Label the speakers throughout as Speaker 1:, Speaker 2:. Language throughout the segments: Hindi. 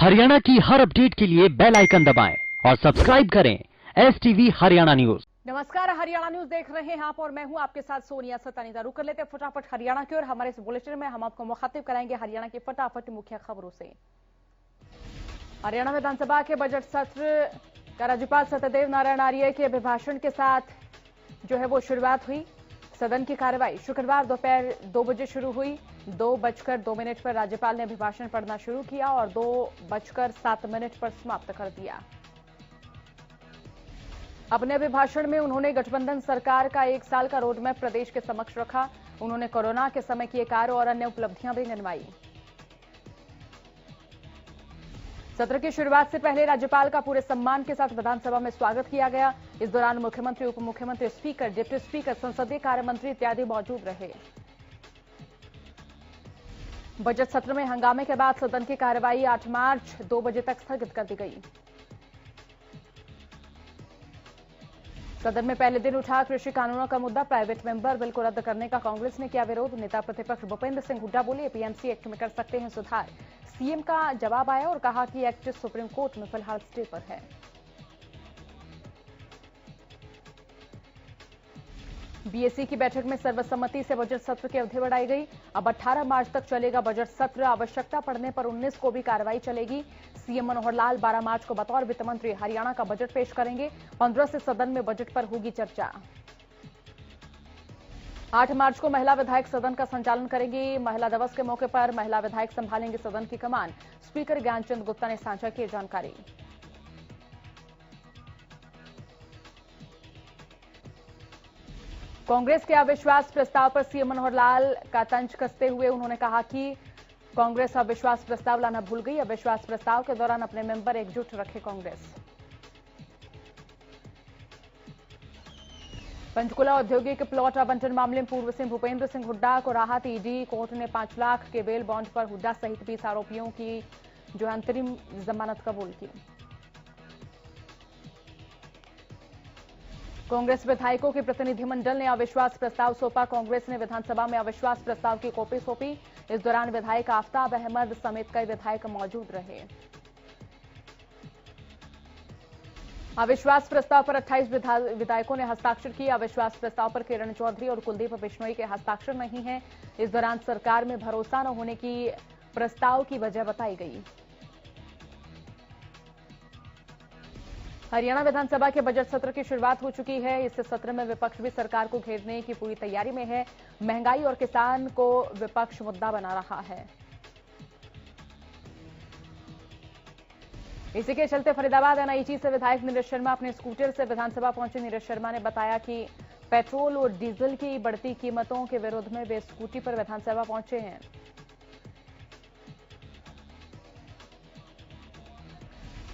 Speaker 1: हरियाणा की हर अपडेट के लिए बेल आइकन दबाएं और सब्सक्राइब करें STV हरियाणा न्यूज।
Speaker 2: नमस्कार, हरियाणा न्यूज देख रहे हैं आप और मैं हूं आपके साथ सोनिया सतानीदा। रुक कर लेते हैं फटाफट हरियाणा की और हमारे इस बुलेटिन में हम आपको मुखातिब कराएंगे हरियाणा की फटाफट मुख्य खबरों से। हरियाणा विधानसभा के बजट सत्र का राज्यपाल सत्यदेव नारायण आर्य के अभिभाषण के साथ जो है वो शुरुआत हुई। सदन की कार्रवाई शुक्रवार दोपहर 2 बजे शुरू हुई। 2:02 पर राज्यपाल ने अभिभाषण पढ़ना शुरू किया और 2:07 पर समाप्त कर दिया। अपने अभिभाषण में उन्होंने गठबंधन सरकार का 1 साल का रोडमैप प्रदेश के समक्ष रखा। उन्होंने कोरोना के समय किए कार्य और अन्य उपलब्धियां भी गिनवाई। सत्र की शुरुआत से पहले राज्यपाल का पूरे सम्मान के साथ विधानसभा में स्वागत किया गया। इस दौरान मुख्यमंत्री, उप मुख्यमंत्री, स्पीकर, डिप्टी स्पीकर, संसदीय कार्य मंत्री इत्यादि मौजूद रहे। बजट सत्र में हंगामे के बाद सदन की कार्यवाही 8 मार्च 2 बजे तक स्थगित कर दी गई। सदन में पहले दिन उठा कृषि कानूनों का मुद्दा। प्राइवेट मेंबर बिल को रद्द करने का कांग्रेस ने किया विरोध। नेता प्रतिपक्ष भूपेंद्र सिंह हुड्डा बोले, एपीएमसी एक्ट में कर सकते हैं सुधार। सीएम का जवाब आया और कहा कि एक्ट सुप्रीम कोर्ट में फिलहाल स्टे पर है। बीएससी की बैठक में सर्वसम्मति से बजट सत्र की अवधि बढ़ाई गई। अब 18 मार्च तक चलेगा बजट सत्र। आवश्यकता पड़ने पर 19 को भी कार्रवाई चलेगी। सीएम मनोहर लाल 12 मार्च को बतौर वित्त मंत्री हरियाणा का बजट पेश करेंगे। 15 से सदन में बजट पर होगी चर्चा। 8 मार्च को महिला विधायक सदन का संचालन करेंगी। महिला दिवस के मौके पर महिला विधायक संभालेंगे सदन की कमान। स्पीकर ज्ञानचंद गुप्ता ने साझा की जानकारी। कांग्रेस के अविश्वास प्रस्ताव पर सीएम मनोहर लाल का तंज कसते हुए उन्होंने कहा कि कांग्रेस अविश्वास प्रस्ताव लाना भूल गई। अविश्वास प्रस्ताव के दौरान अपने मेंबर एकजुट रखे कांग्रेस। पंचकुला औद्योगिक प्लॉट आवंटन मामले में पूर्व सीएम भूपेंद्र सिंह हुड्डा को राहत। ईडी कोर्ट ने 5 लाख के बेल बॉन्ड पर हुड्डा सहित 20 आरोपियों की जो अंतरिम जमानत कबूल की। कांग्रेस विधायकों के प्रतिनिधिमंडल ने अविश्वास प्रस्ताव सौंपा। कांग्रेस ने विधानसभा में अविश्वास प्रस्ताव की कॉपी सौंपी। इस दौरान विधायक आफ्ताब अहमद समेत कई विधायक मौजूद रहे। अविश्वास प्रस्ताव पर 28 विधायकों ने हस्ताक्षर किए। अविश्वास प्रस्ताव पर किरण चौधरी और कुलदीप बिश्नोई के हस्ताक्षर नहीं हैं। इस दौरान सरकार में भरोसा न होने की प्रस्ताव की वजह बताई गई। हरियाणा विधानसभा के बजट सत्र की शुरुआत हो चुकी है। इस सत्र में विपक्ष भी सरकार को घेरने की पूरी तैयारी में है। महंगाई और किसान को विपक्ष मुद्दा बना रहा है। इसी के चलते फरीदाबाद एनआईटी से विधायक नीरज शर्मा अपने स्कूटर से विधानसभा पहुंचे। नीरज शर्मा ने बताया कि पेट्रोल और डीजल की बढ़ती कीमतों के विरोध में वे स्कूटी पर विधानसभा पहुंचे हैं।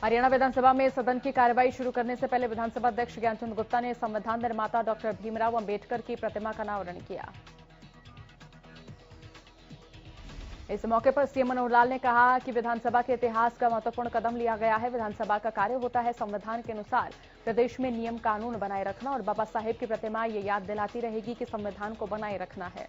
Speaker 2: हरियाणा विधानसभा में सदन की कार्यवाही शुरू करने से पहले विधानसभा अध्यक्ष ज्ञानचंद गुप्ता ने संविधान निर्माता डॉक्टर भीमराव अंबेडकर की प्रतिमा का अनावरण किया। इस मौके पर सीएम मनोहर लाल ने कहा कि विधानसभा के इतिहास का महत्वपूर्ण कदम लिया गया है। विधानसभा का कार्य होता है संविधान के अनुसार प्रदेश में नियम कानून बनाए रखना और बाबा साहेब की प्रतिमा ये याद दिलाती रहेगी कि संविधान को बनाए रखना है।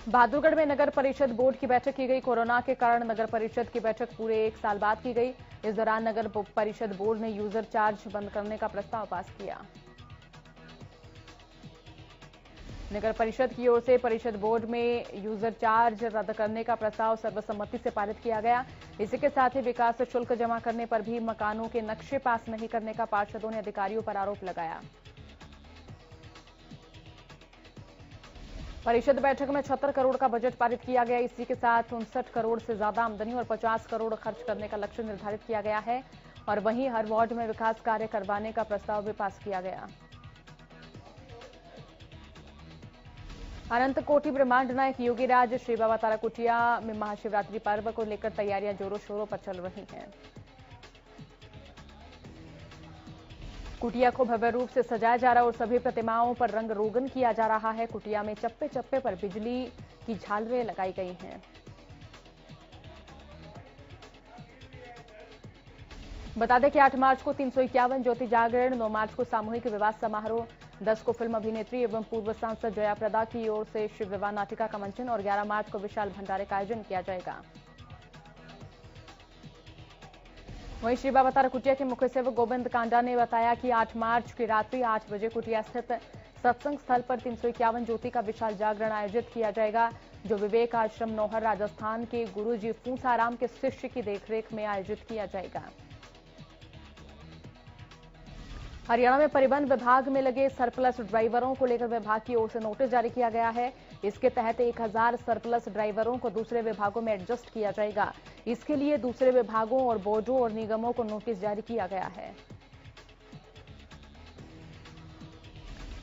Speaker 2: बहादुरगढ़ में नगर परिषद बोर्ड की बैठक की गई। कोरोना के कारण नगर परिषद की बैठक पूरे 1 साल बाद की गई। इस दौरान नगर परिषद बोर्ड ने यूजर चार्ज बंद करने का प्रस्ताव पास किया। नगर परिषद की ओर से परिषद बोर्ड में यूजर चार्ज रद्द करने का प्रस्ताव सर्वसम्मति से पारित किया गया। इसी के साथ ही विकास शुल्क जमा करने पर भी मकानों के नक्शे पास नहीं करने का पार्षदों ने अधिकारियों पर आरोप लगाया। परिषद बैठक में 76 करोड़ का बजट पारित किया गया। इसी के साथ 59 करोड़ से ज्यादा आमदनी और 50 करोड़ खर्च करने का लक्ष्य निर्धारित किया गया है और वहीं हर वार्ड में विकास कार्य करवाने का प्रस्ताव भी पास किया गया। अनंत कोटि ब्रह्मांड नायक योगीराज श्री बाबा ताराकुटिया में महाशिवरात्रि पर्व को लेकर तैयारियां जोरों शोरों पर चल रही हैं। कुटिया को भव्य रूप से सजाया जा रहा है और सभी प्रतिमाओं पर रंग रोगन किया जा रहा है। कुटिया में चप्पे चप्पे पर बिजली की झालरें लगाई गई हैं। बता दें कि 8 मार्च को 351 ज्योति जागरण, 9 मार्च को सामूहिक विवाह समारोह, 10 को फिल्म अभिनेत्री एवं पूर्व सांसद जया प्रदा की ओर से शिव विवाह नाटिका का मंचन और 11 मार्च को विशाल भंडारे का आयोजन किया जाएगा। वहीं श्री बाबा कुटिया के मुख्य सेवक गोविंद कांडा ने बताया कि 8 मार्च की रात्रि 8 बजे कुटिया स्थित सत्संग स्थल पर 351 ज्योति का विशाल जागरण आयोजित किया जाएगा, जो विवेक आश्रम नौहर राजस्थान के गुरुजी फूंसाराम के शिष्य की देखरेख में आयोजित किया जाएगा। हरियाणा में परिवहन विभाग में लगे सरप्लस ड्राइवरों को लेकर विभाग की ओर से नोटिस जारी किया गया है। इसके तहत 1000 सरप्लस ड्राइवरों को दूसरे विभागों में एडजस्ट किया जाएगा। इसके लिए दूसरे विभागों और बोर्डों और निगमों को नोटिस जारी किया गया है।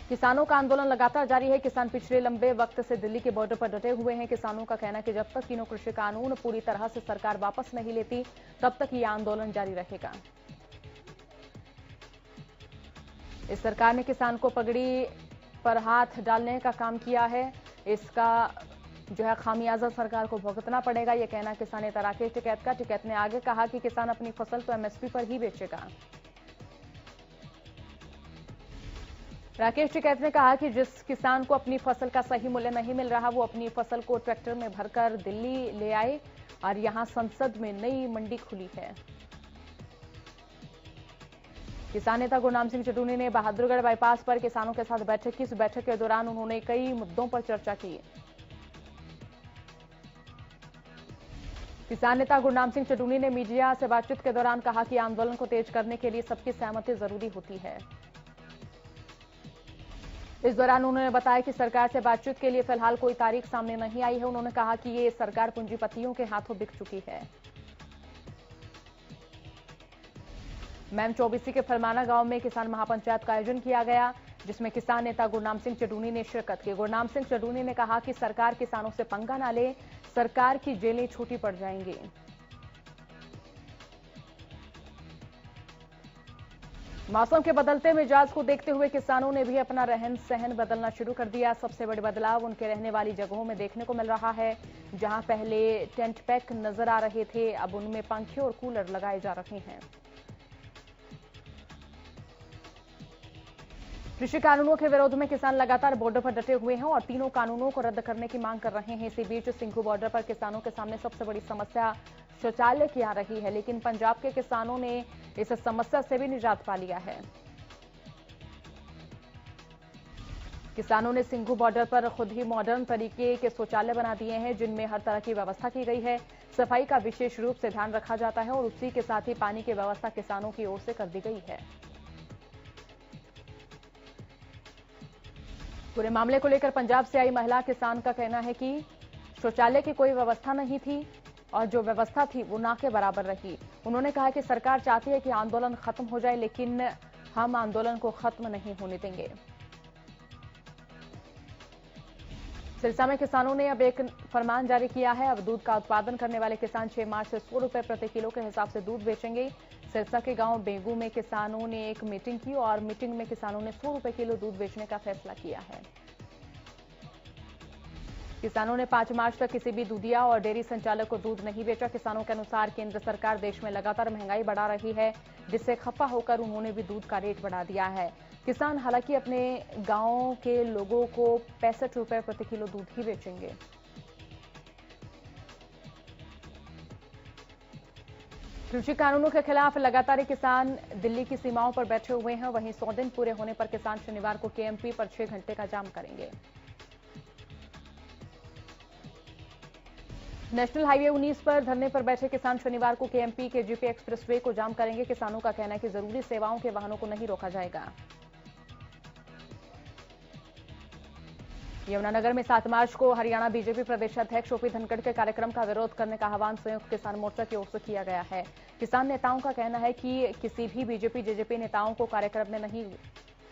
Speaker 2: किसानों का आंदोलन लगातार जारी है। किसान पिछले लंबे वक्त से दिल्ली के बॉर्डर पर डटे हुए हैं। किसानों का कहना है कि जब तक तीनों कृषि कानून पूरी तरह से सरकार वापस नहीं लेती, तब तक ये आंदोलन जारी रहेगा। इस सरकार ने किसान को पगड़ी पर हाथ डालने का काम किया है। इसका जो है खामियाजा सरकार को भुगतना पड़ेगा, यह कहना किसान नेता राकेश टिकैत का। टिकैत ने आगे कहा कि किसान अपनी फसल तो एमएसपी पर ही बेचेगा। राकेश टिकैत ने कहा कि जिस किसान को अपनी फसल का सही मूल्य नहीं मिल रहा, वो अपनी फसल को ट्रैक्टर में भरकर दिल्ली ले आए और यहां संसद में नई मंडी खुली है। किसान नेता गुरनाम सिंह चटूनी ने बहादुरगढ़ बाईपास पर किसानों के साथ बैठक की। इस बैठक के दौरान उन्होंने कई मुद्दों पर चर्चा की। किसान नेता गुरनाम सिंह चटूनी ने मीडिया से बातचीत के दौरान कहा कि आंदोलन को तेज करने के लिए सबकी सहमति जरूरी होती है। इस दौरान उन्होंने बताया कि सरकार से बातचीत के लिए फिलहाल कोई तारीख सामने नहीं आई है। उन्होंने कहा कि ये सरकार पूंजीपतियों के हाथों बिक चुकी है। मैम चौबीसी के फरमाना गांव में किसान महापंचायत का आयोजन किया गया, जिसमें किसान नेता गुरनाम सिंह चटूनी ने शिरकत की। गुरनाम सिंह चटूनी ने कहा कि सरकार किसानों से पंगा ना ले, सरकार की जेलें छोटी पड़ जाएंगी। मौसम के बदलते मिजाज को देखते हुए किसानों ने भी अपना रहन सहन बदलना शुरू कर दिया। सबसे बड़े बदलाव उनके रहने वाली जगहों में देखने को मिल रहा है। जहां पहले टेंट पैक नजर आ रहे थे, अब उनमें पंखे और कूलर लगाए जा रहे हैं। कृषि कानूनों के विरोध में किसान लगातार बॉर्डर पर डटे हुए हैं और तीनों कानूनों को रद्द करने की मांग कर रहे हैं। इसी बीच सिंघू बॉर्डर पर किसानों के सामने सबसे बड़ी समस्या शौचालय की आ रही है, लेकिन पंजाब के किसानों ने इस समस्या से भी निजात पा लिया है। किसानों ने सिंघू बॉर्डर पर खुद ही मॉडर्न तरीके के शौचालय बना दिए हैं, जिनमें हर तरह की व्यवस्था की गई है। सफाई का विशेष रूप से ध्यान रखा जाता है और उसी के साथ ही पानी की व्यवस्था किसानों की ओर से कर दी गई है। पूरे मामले को लेकर पंजाब से आई महिला किसान का कहना है कि शौचालय की कोई व्यवस्था नहीं थी और जो व्यवस्था थी वो ना के बराबर रही। उन्होंने कहा कि सरकार चाहती है कि आंदोलन खत्म हो जाए, लेकिन हम आंदोलन को खत्म नहीं होने देंगे। सिरसा में किसानों ने अब एक फरमान जारी किया है। अब दूध का उत्पादन करने वाले किसान 6 मार्च से 100 रुपए प्रति किलो के हिसाब से दूध बेचेंगे। सिरसा के गांव बेगू में किसानों ने एक मीटिंग की और मीटिंग में किसानों ने 100 रुपए किलो दूध बेचने का फैसला किया है। किसानों ने 5 मार्च तक किसी भी दूधिया और डेयरी संचालक को दूध नहीं बेचा। किसानों के अनुसार केंद्र सरकार देश में लगातार महंगाई बढ़ा रही है, जिससे खफा होकर उन्होंने भी दूध का रेट बढ़ा दिया है। किसान हालांकि अपने गांव के लोगों को 65 रुपए प्रति किलो दूध ही बेचेंगे। कृषि कानूनों के खिलाफ लगातार किसान दिल्ली की सीमाओं पर बैठे हुए हैं। वहीं 100 दिन पूरे होने पर किसान शनिवार को केएमपी पर 6 घंटे का जाम करेंगे। नेशनल हाईवे 19 पर धरने पर बैठे किसान शनिवार को केएमपी के जीपी एक्सप्रेसवे को जाम करेंगे। किसानों का कहना है कि जरूरी सेवाओं के वाहनों को नहीं रोका जाएगा। यमुनानगर में 7 मार्च को हरियाणा बीजेपी प्रदेश अध्यक्ष ओपी धनखड़ के कार्यक्रम का विरोध करने का आह्वान संयुक्त किसान मोर्चा की ओर से किया गया है। किसान नेताओं का कहना है कि किसी भी बीजेपी जेजेपी नेताओं को कार्यक्रम में नहीं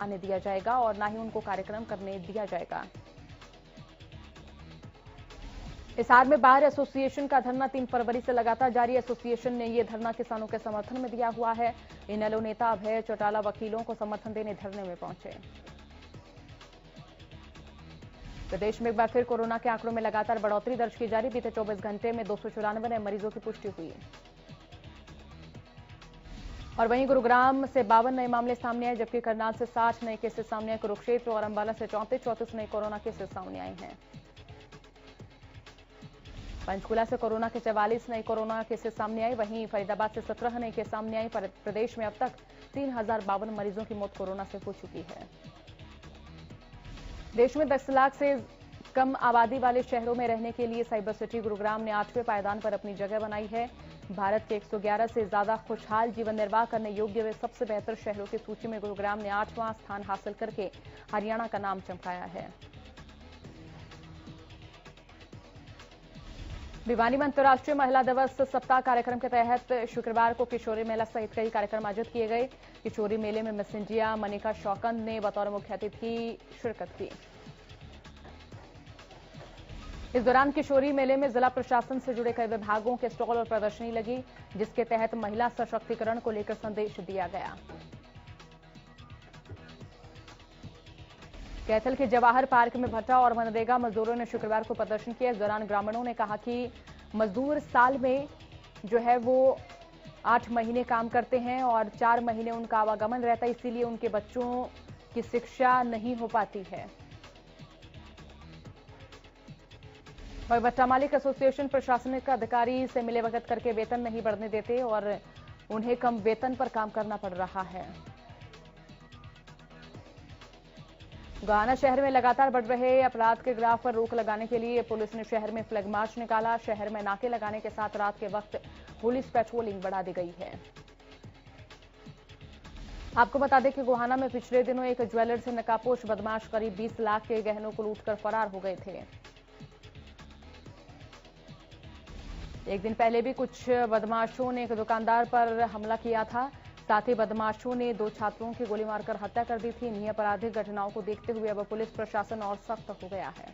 Speaker 2: आने दिया जाएगा और न ही उनको कार्यक्रम करने दिया जाएगा। हिसार में बार एसोसिएशन का धरना 3 फरवरी से लगातार जारी। एसोसिएशन ने यह धरना किसानों के समर्थन में दिया हुआ है। इनेलो नेता अभय चौटाला वकीलों को समर्थन देने धरने में पहुंचे। प्रदेश में एक बार फिर कोरोना के आंकड़ों में लगातार बढ़ोतरी दर्ज की जा रही। बीते 24 घंटे में 294 नए मरीजों की पुष्टि हुई और वहीं गुरुग्राम से 52 नए मामले सामने आए, जबकि करनाल से 60 नए केसेस सामने आए। कुरुक्षेत्र और अंबाला से 34 नए कोरोना केसेस सामने आए हैं। पंचकुला से कोरोना के 44 नए कोरोना केसेस सामने आए। वहीं फरीदाबाद से 17 नए केस सामने आए। प्रदेश में अब तक 3052 मरीजों की मौत कोरोना से हो चुकी है। देश में 10 लाख से कम आबादी वाले शहरों में रहने के लिए साइबर सिटी गुरुग्राम ने 8वें पायदान पर अपनी जगह बनाई है। भारत के 111 से ज्यादा खुशहाल जीवन निर्वाह करने योग्य व सबसे बेहतर शहरों की सूची में गुरुग्राम ने 8वां स्थान हासिल करके हरियाणा का नाम चमकाया है। भिवानी में अंतर्राष्ट्रीय महिला दिवस सप्ताह कार्यक्रम के तहत शुक्रवार को किशोरी मेला सहित कई कार्यक्रम आयोजित किए गए। किशोरी मेले में मिस इंडिया मनिका शौकंद ने बतौर मुख्य अतिथि शिरकत की। इस दौरान किशोरी मेले में जिला प्रशासन से जुड़े कई विभागों के स्टॉल और प्रदर्शनी लगी, जिसके तहत महिला सशक्तिकरण को लेकर संदेश दिया गया। कैथल के जवाहर पार्क में भट्टा और मनरेगा मजदूरों ने शुक्रवार को प्रदर्शन किया। इस दौरान ग्रामीणों ने कहा कि मजदूर साल में जो है वो 8 महीने काम करते हैं और 4 महीने उनका आवागमन रहता है, इसीलिए उनके बच्चों की शिक्षा नहीं हो पाती है। और भट्टा मालिक एसोसिएशन प्रशासनिक अधिकारी से मिले वक्त करके वेतन नहीं बढ़ने देते और उन्हें कम वेतन पर काम करना पड़ रहा है। गोहाना शहर में लगातार बढ़ रहे अपराध के ग्राफ पर रोक लगाने के लिए पुलिस ने शहर में फ्लैग मार्च निकाला। शहर में नाके लगाने के साथ रात के वक्त पुलिस पेट्रोलिंग बढ़ा दी गई है। आपको बता दें कि गोहाना में पिछले दिनों एक ज्वेलर से नकाबपोश बदमाश करीब 20 लाख के गहनों को लूटकर फरार हो गए थे। एक दिन पहले भी कुछ बदमाशों ने एक दुकानदार पर हमला किया था। साथ ही बदमाशों ने 2 छात्रों की गोली मारकर हत्या कर दी थी। इन्हीं आपराधिक घटनाओं को देखते हुए अब पुलिस प्रशासन और सख्त हो गया है।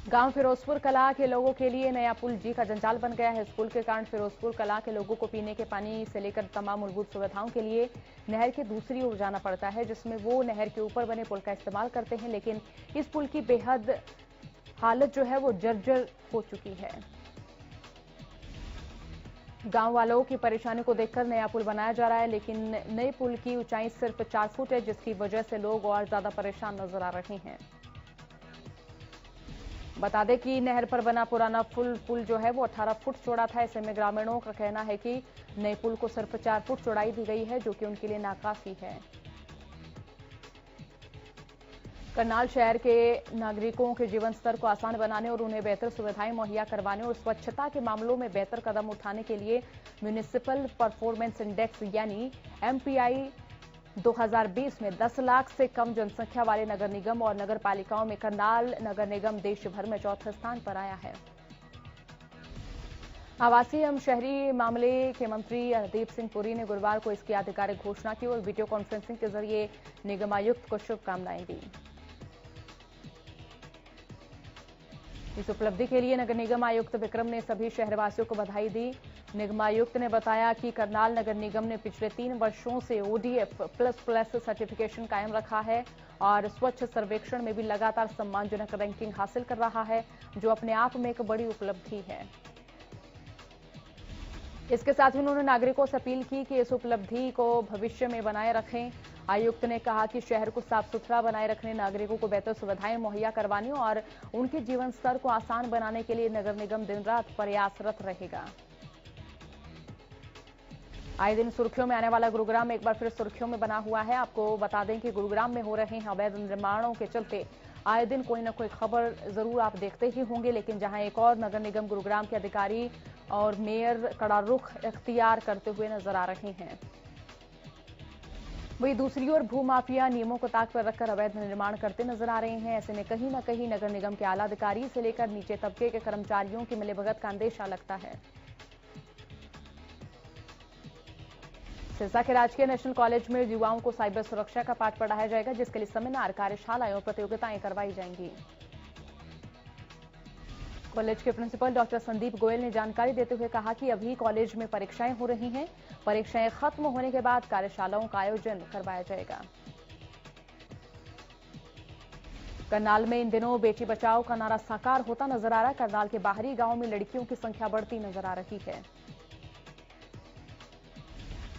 Speaker 2: गांव फिरोजपुर कला के लोगों के लिए नया पुल जी का जंजाल बन गया है। इस पुल के कारण फिरोजपुर कला के लोगों को पीने के पानी से लेकर तमाम मूलभूत सुविधाओं के लिए नहर की दूसरी ओर जाना पड़ता है, जिसमें वो नहर के ऊपर बने पुल का इस्तेमाल करते हैं। लेकिन इस पुल की बेहद हालत जो है वो जर्जर हो चुकी है। गांव वालों की परेशानी को देखकर नया पुल बनाया जा रहा है, लेकिन नए पुल की ऊंचाई सिर्फ 4 फुट है, जिसकी वजह से लोग और ज्यादा परेशान नजर आ रहे हैं। बता दें कि नहर पर बना पुराना पुल जो है वो 18 फुट चौड़ा था। ऐसे में ग्रामीणों का कहना है कि नए पुल को सिर्फ 4 फुट चौड़ाई दी गई है, जो कि उनके लिए नाकाफी है। करनाल शहर के नागरिकों के जीवन स्तर को आसान बनाने और उन्हें बेहतर सुविधाएं मुहैया करवाने और स्वच्छता के मामलों में बेहतर कदम उठाने के लिए म्यूनिसिपल परफॉर्मेंस इंडेक्स यानी एमपीआई 2020 में 10 लाख से कम जनसंख्या वाले नगर निगम और नगर पालिकाओं में करनाल नगर निगम देश भर में चौथे स्थान पर आया है। आवासीय एवं शहरी मामले के मंत्री हरदीप सिंह पुरी ने गुरुवार को इसकी आधिकारिक घोषणा की और वीडियो कॉन्फ्रेंसिंग के जरिए निगमायुक्त को शुभकामनाएं दी। इस उपलब्धि के लिए नगर निगम आयुक्त विक्रम ने सभी शहरवासियों को बधाई दी। निगमायुक्त ने बताया कि करनाल नगर निगम ने पिछले 3 वर्षों से ODF++ सर्टिफिकेशन कायम रखा है और स्वच्छ सर्वेक्षण में भी लगातार सम्मानजनक रैंकिंग हासिल कर रहा है, जो अपने आप में एक बड़ी उपलब्धि है। इसके साथ ही उन्होंने नागरिकों से अपील की कि इस उपलब्धि को भविष्य में बनाए रखें। आयुक्त ने कहा कि शहर को साफ सुथरा बनाए रखने, नागरिकों को बेहतर सुविधाएं मुहैया करवाने और उनके जीवन स्तर को आसान बनाने के लिए नगर निगम दिन रात प्रयासरत रहेगा। आए दिन सुर्खियों में आने वाला गुरुग्राम एक बार फिर सुर्खियों में बना हुआ है। आपको बता दें कि गुरुग्राम में हो रहे हैं अवैध निर्माणों के चलते आए दिन कोई न कोई खबर जरूर आप देखते ही होंगे, लेकिन जहां एक और नगर निगम गुरुग्राम के अधिकारी और मेयर कड़ा रुख इख्तियार करते हुए नजर आ रहे हैं, वहीं दूसरी ओर भूमाफिया नियमों को ताक पर रखकर अवैध निर्माण करते नजर आ रहे हैं। ऐसे में कहीं न कहीं नगर निगम के आला अधिकारी से लेकर नीचे तबके के कर्मचारियों की मिलीभगत का अंदेशा लगता है। सिरसा के राजकीय नेशनल कॉलेज में युवाओं को साइबर सुरक्षा का पाठ पढ़ाया जाएगा, जिसके लिए सेमिनार, कार्यशालाएं और प्रतियोगिताएं करवाई जाएंगी। कॉलेज के प्रिंसिपल डॉक्टर संदीप गोयल ने जानकारी देते हुए कहा कि अभी कॉलेज में परीक्षाएं हो रही हैं। परीक्षाएं खत्म होने के बाद कार्यशालाओं का आयोजन करवाया जाएगा। करनाल में इन दिनों बेटी बचाओ का नारा साकार होता नजर आ रहा है। करनाल के बाहरी गांवों में लड़कियों की संख्या बढ़ती नजर आ रही है।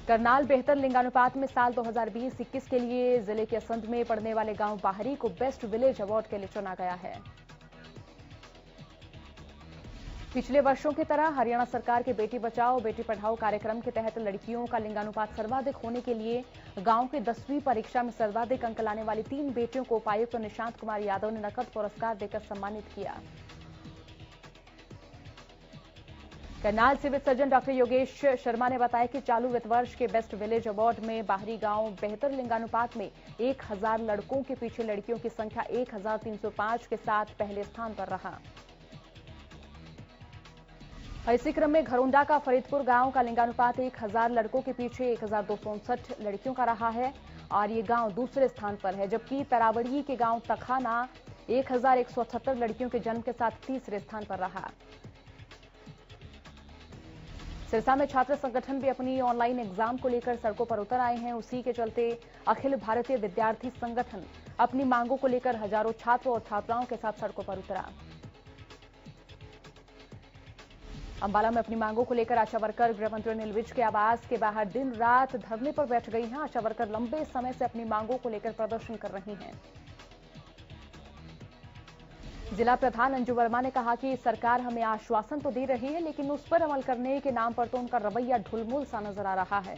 Speaker 2: करनाल बेहतर लिंगानुपात में साल 2020-21 के लिए जिले के असंध में पड़ने वाले गांव बाहरी को बेस्ट विलेज अवार्ड के लिए चुना गया है। पिछले वर्षों की तरह हरियाणा सरकार के बेटी बचाओ बेटी पढ़ाओ कार्यक्रम के तहत लड़कियों का लिंगानुपात सर्वाधिक होने के लिए गांव की 10वीं परीक्षा में सर्वाधिक अंक लाने वाली 3 बेटियों को उपायुक्त निशांत कुमार यादव ने नकद पुरस्कार देकर सम्मानित किया। Karnal civil surgeon doctor Yogesh Sharma ने बताया कि चालू वित्त वर्ष के बेस्ट विलेज अवार्ड में बाहरी गांव बेहतर लिंगानुपात में 1000 लड़कों के पीछे लड़कियों की संख्या 1305 के साथ पहले स्थान पर रहा। इसी क्रम में घरोंडा का फरीदपुर गांव का लिंगानुपात 1000 लड़कों के पीछे 1259 लड़कियों का रहा है और ये गांव दूसरे स्थान पर है, जबकि तरावड़ी के गांव तखाना 1178 लड़कियों के जन्म के साथ तीसरे स्थान पर रहा। सिरसा में छात्र संगठन भी अपनी ऑनलाइन एग्जाम को लेकर सड़कों पर उतर आए हैं। उसी के चलते अखिल भारतीय विद्यार्थी संगठन अपनी मांगों को लेकर हजारों छात्रों और छात्राओं के साथ सड़कों पर उतरा। अंबाला में अपनी मांगों को लेकर आशा वर्कर गृह मंत्री अनिल विज के आवास के बाहर दिन रात धरने पर बैठ गई हैं। आशा वर्कर लंबे समय से अपनी मांगों को लेकर प्रदर्शन कर रही हैं। जिला प्रधान अंजू वर्मा ने कहा कि सरकार हमें आश्वासन तो दे रही है, लेकिन उस पर अमल करने के नाम पर तो उनका रवैया ढुलमुल सा नजर आ रहा है।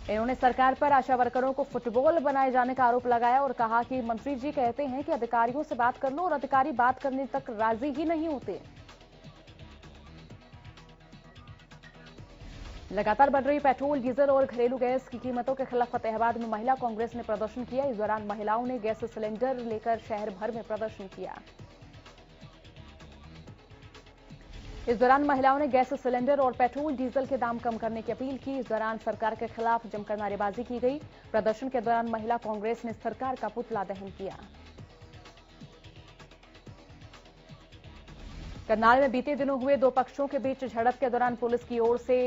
Speaker 2: इन्होंने सरकार पर आशा वर्करों को फुटबॉल बनाए जाने का आरोप लगाया और कहा कि मंत्री जी कहते हैं कि अधिकारियों से बात कर लो और अधिकारी बात करने तक राजी ही नहीं होते। लगातार बढ़ रही पेट्रोल, डीजल और घरेलू गैस की कीमतों के खिलाफ फतेहाबाद में महिला कांग्रेस ने प्रदर्शन किया। इस दौरान महिलाओं ने गैस सिलेंडर लेकर शहर भर में प्रदर्शन किया। इस दौरान महिलाओं ने गैस सिलेंडर और पेट्रोल डीजल के दाम कम करने की अपील की। इस दौरान सरकार के खिलाफ जमकर नारेबाजी की गई। प्रदर्शन के दौरान महिला कांग्रेस ने सरकार का पुतला दहन किया। करनाल में बीते दिनों हुए दो पक्षों के बीच झड़प के दौरान पुलिस की ओर से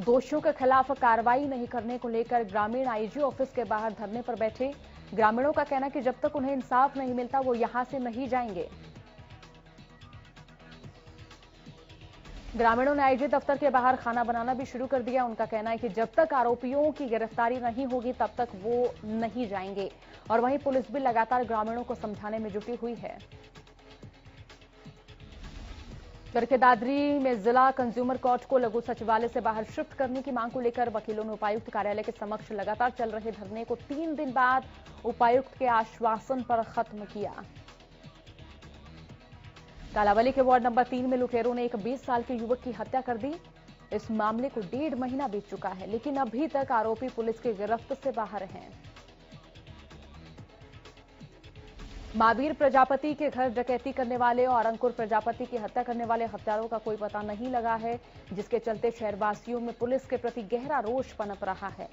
Speaker 2: दोषियों के खिलाफ कार्रवाई नहीं करने को लेकर ग्रामीण आईजी ऑफिस के बाहर धरने पर बैठे। ग्रामीणों का कहना है कि जब तक उन्हें इंसाफ नहीं मिलता वो यहां से नहीं जाएंगे। ग्रामीणों ने आईजी दफ्तर के बाहर खाना बनाना भी शुरू कर दिया। उनका कहना है कि जब तक आरोपियों की गिरफ्तारी नहीं होगी तब तक वो नहीं जाएंगे। और वहीं पुलिस भी लगातार ग्रामीणों को समझाने में जुटी हुई है। करके दादरी में जिला कंज्यूमर कोर्ट को लघु सचिवालय से बाहर शिफ्ट करने की मांग को लेकर वकीलों ने उपायुक्त कार्यालय के समक्ष लगातार चल रहे धरने को 3 दिन बाद उपायुक्त के आश्वासन पर खत्म किया। कालावली के वार्ड नंबर 3 में लुटेरों ने एक 20 साल के युवक की हत्या कर दी। इस मामले को 1.5 महीना बीत चुका है, लेकिन अभी तक आरोपी पुलिस की गिरफ्त से बाहर हैं। महावीर प्रजापति के घर डकैती करने वाले और अंकुर प्रजापति की हत्या करने वाले हत्यारों का कोई पता नहीं लगा है, जिसके चलते शहरवासियों में पुलिस के प्रति गहरा रोष पनप रहा है।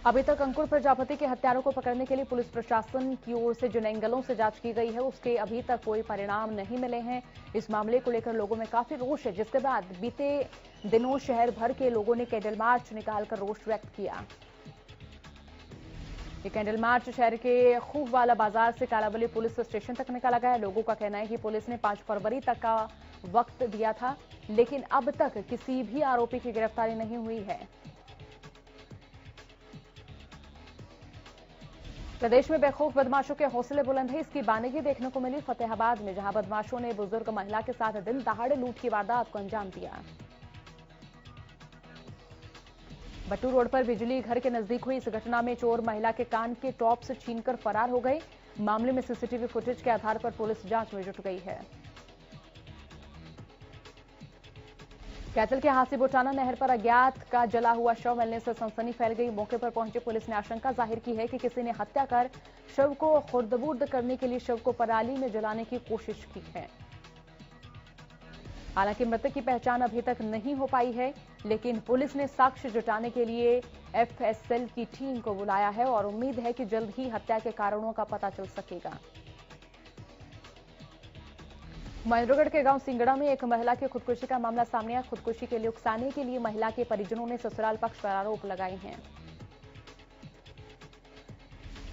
Speaker 2: अभी तक अंकुर प्रजापति के हत्यारों को पकड़ने के लिए पुलिस प्रशासन की ओर से जिन एंगलों से जांच की गई है उसके अभी तक कोई परिणाम नहीं मिले हैं। इस मामले को लेकर लोगों में काफी रोष है, जिसके बाद बीते दिनों शहर भर के लोगों ने कैंडल मार्च निकालकर रोष व्यक्त किया। ये कैंडल मार्च शहर के खूबवाला बाजार से कालावली पुलिस स्टेशन तक निकाला गया। लोगों का कहना है कि पुलिस ने 5 फरवरी तक का वक्त दिया था, लेकिन अब तक किसी भी आरोपी की गिरफ्तारी नहीं हुई है। प्रदेश में बेखौफ बदमाशों के हौसले बुलंद है, इसकी बानगी देखने को मिली फतेहाबाद में, जहां बदमाशों ने बुजुर्ग महिला के साथ दिन दहाड़े लूट की वारदात को अंजाम दिया। बट्टू रोड पर बिजली घर के नजदीक हुई इस घटना में चोर महिला के कान के टॉप से छीनकर फरार हो गए। मामले में सीसीटीवी फुटेज के आधार पर पुलिस जांच में जुट गई है। कैथल के हासीबोटाना नहर पर अज्ञात का जला हुआ शव मिलने से सनसनी फैल गई। मौके पर पहुंची पुलिस ने आशंका जाहिर की है कि किसी ने हत्या कर शव को खुर्द-बुर्द करने के लिए शव को पराली में जलाने की कोशिश की है। हालांकि मृतक की पहचान अभी तक नहीं हो पाई है, लेकिन पुलिस ने साक्ष्य जुटाने के लिए एफएसएल की टीम को बुलाया है और उम्मीद है कि जल्द ही हत्या के कारणों का पता चल सकेगा। महेंद्रगढ़ के गांव सिंगड़ा में एक महिला की खुदकुशी का मामला सामने आया। खुदकुशी के लिए उकसाने के लिए महिला के परिजनों ने ससुराल पक्ष पर आरोप लगाए हैं।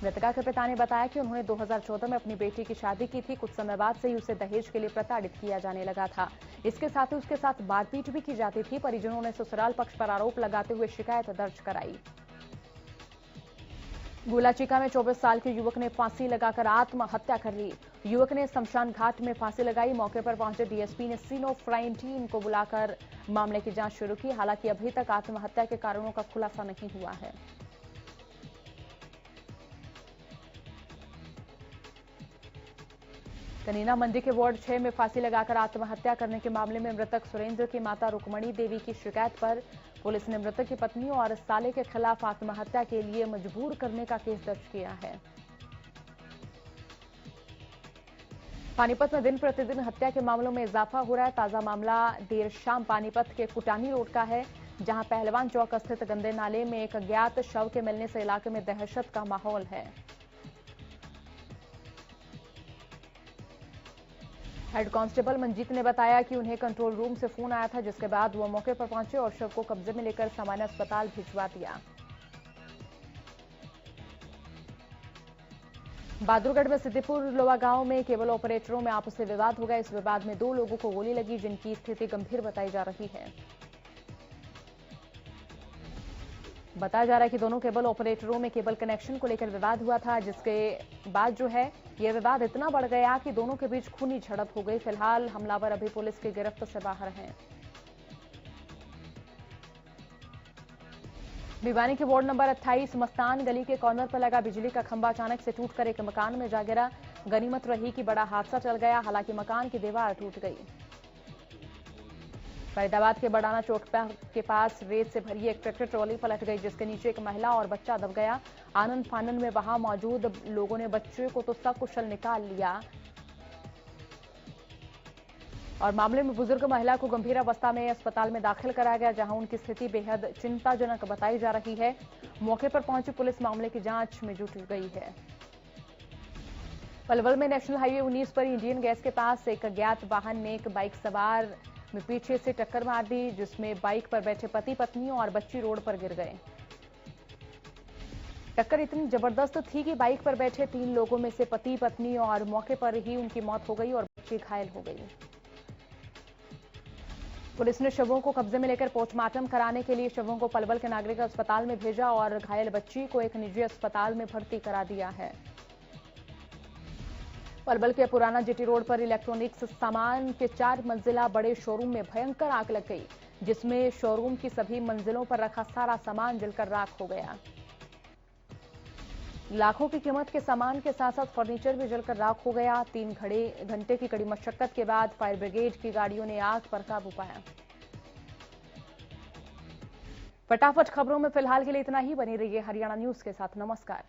Speaker 2: मृतका के पिता ने बताया कि उन्होंने 2014 में अपनी बेटी की शादी की थी। कुछ समय बाद से ही उसे दहेज के लिए प्रताड़ित किया जाने लगा था। इसके साथ ही उसके साथ मारपीट भी की जाती थी। परिजनों ने ससुराल पक्ष पर आरोप लगाते हुए शिकायत दर्ज कराई। गुलाचिका में 24 साल के युवक ने फांसी लगाकर आत्महत्या कर ली। युवक ने शमशान घाट में फांसी लगाई। मौके पर पहुंचे डीएसपी ने सीनो क्राइम टीम को बुलाकर मामले की जांच शुरू की। हालांकि अभी तक आत्महत्या के कारणों का खुलासा नहीं हुआ है। कनीना मंडी के वार्ड 6 में फांसी लगाकर आत्महत्या करने के मामले में मृतक सुरेंद्र की माता रुक्मणी देवी की शिकायत पर पुलिस ने मृतक की पत्नी और साले के खिलाफ आत्महत्या के लिए मजबूर करने का केस दर्ज किया है। पानीपत में दिन प्रतिदिन हत्या के मामलों में इजाफा हो रहा है। ताजा मामला देर शाम पानीपत के कुटानी रोड का है, जहां पहलवान चौक स्थित गंदे नाले में एक अज्ञात शव के मिलने से इलाके में दहशत का माहौल है। हेड कांस्टेबल मंजीत ने बताया कि उन्हें कंट्रोल रूम से फोन आया था, जिसके बाद वो मौके पर पहुंचे और शव को कब्जे में लेकर सामान्य अस्पताल भिजवा दिया। बहादुरगढ़ में सिद्दीपुर लोवा गांव में केबल ऑपरेटरों में आपसी विवाद हो गया। इस विवाद में 2 लोगों को गोली लगी, जिनकी स्थिति गंभीर बताई जा रही है। बताया जा रहा है कि दोनों केबल ऑपरेटरों में केबल कनेक्शन को लेकर विवाद हुआ था, जिसके बाद जो है यह विवाद इतना बढ़ गया कि दोनों के बीच खूनी झड़प हो गई। फिलहाल हमलावर अभी पुलिस की गिरफ्त से बाहर हैं। भिवानी के वार्ड नंबर 28 मस्तान गली के कॉर्नर पर लगा बिजली का खंभा अचानक से टूटकर एक मकान में जा गिरा। गनीमत रही कि बड़ा हादसा टल गया, हालांकि मकान की दीवार टूट गई। फरीदाबाद के बड़ाना चौक के पास रेत से भरी एक ट्रैक्टर ट्रॉली पलट गई, जिसके नीचे एक महिला और बच्चा दब गया। आनंद फानन में वहां मौजूद लोगों ने बच्चे को तो सकुशल निकाल लिया और मामले में बुजुर्ग महिला को गंभीर अवस्था में अस्पताल में दाखिल कराया गया, जहां उनकी स्थिति बेहद चिंताजनक बताई जा रही है। मौके पर पहुंची पुलिस मामले की जांच में जुट गई है। पलवल में नेशनल हाईवे 19 पर इंडियन गैस के पास एक अज्ञात वाहन ने एक बाइक सवार में पीछे से टक्कर मार दी, जिसमें बाइक पर बैठे पति पत्नी और बच्ची रोड पर गिर गए। टक्कर इतनी जबरदस्त थी कि बाइक पर बैठे 3 लोगों में से पति पत्नी और मौके पर ही उनकी मौत हो गई और बच्ची घायल हो गई। पुलिस ने शवों को कब्जे में लेकर पोस्टमार्टम कराने के लिए शवों को पलवल के नागरिक अस्पताल में भेजा और घायल बच्ची को एक निजी अस्पताल में भर्ती करा दिया है। पलवल के पुराना जीटी रोड पर इलेक्ट्रॉनिक्स सामान के 4 मंजिला बड़े शोरूम में भयंकर आग लग गई, जिसमें शोरूम की सभी मंजिलों पर रखा सारा सामान जलकर राख हो गया। लाखों की कीमत के सामान के साथ साथ फर्नीचर भी जलकर राख हो गया। 3 घंटे की कड़ी मशक्कत के बाद फायर ब्रिगेड की गाड़ियों ने आग पर काबू पाया। फटाफट खबरों में फिलहाल के लिए इतना ही। बनी रहिए हरियाणा न्यूज के साथ। नमस्कार।